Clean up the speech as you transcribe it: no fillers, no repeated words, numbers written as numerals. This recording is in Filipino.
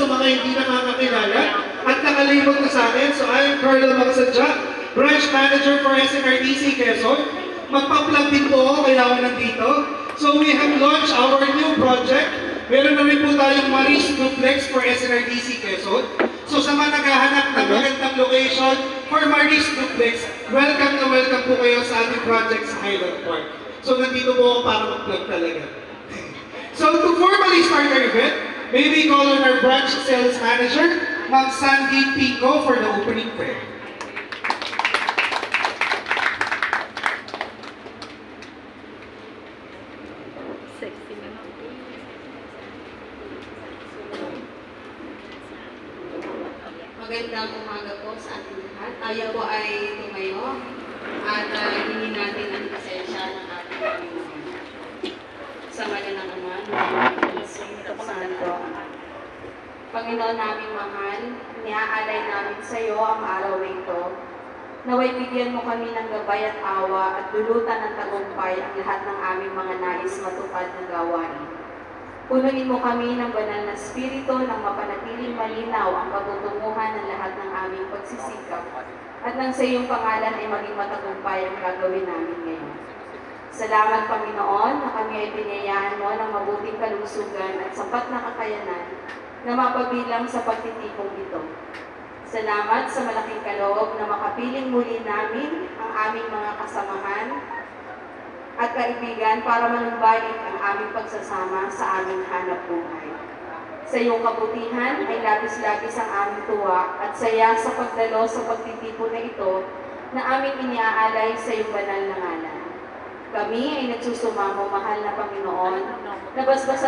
sa mga hindi nakakakilala at nakalibot na sa akin. So I am Carlo Magsadya, Branch Manager for SNRDC Quezon. Magpa-plug din po ako, kaya ako nandito. So we have launched our new project. Meron na rin po tayong Maris Duplex for SNRDC Quezon. So sa mga naghahanap ng magandang location for Maris Duplex, welcome na welcome po kayo sa ating project sa Highland Park. So nandito po ako para mag-plug talaga. So to formally start our event, may we call on our branch sales manager, Ma'am Sandy Pico, for the opening prayer. Magandang umaga po sa ating lahat. Tayo po ay tumayo at hingin natin ang pasensya ng ating Panginoon. Sa ngala ng Ama, ng Espiritu Santo. Panginoon naming mahal, niaalay namin sa iyo ang araw na ito. Naway bigyan mo kami ng gabay at awa at dulutan ng tagumpay ang lahat ng aming mga nais matupad na gawain. Punuin mo kami ng banal na spirito nang mapanatiling malinaw ang patutunguhan ng lahat ng aming pagsisikap at nang sa iyong pangalan ay maging matagumpay ang gagawin namin ngayon. Salamat Panginoon na kami ay binayaan mo ng mabuting kalusugan at sapat na kakayanan na mapabilang sa pagtitipong ito. Salamat sa malaking kaloob na makapiling muli namin ang aming mga kasamahan at kaibigan para manumbalik ang aming pagsasama sa aming hanap buhay. Sa iyong kabutihan ay labis-labis ang aming tuwa at saya sa pagdalo sa pagtitipon na ito na aming iniaalay sa iyong banal na ngalan. Kami ay nagsusumamo, mahal na Panginoon, na basbasan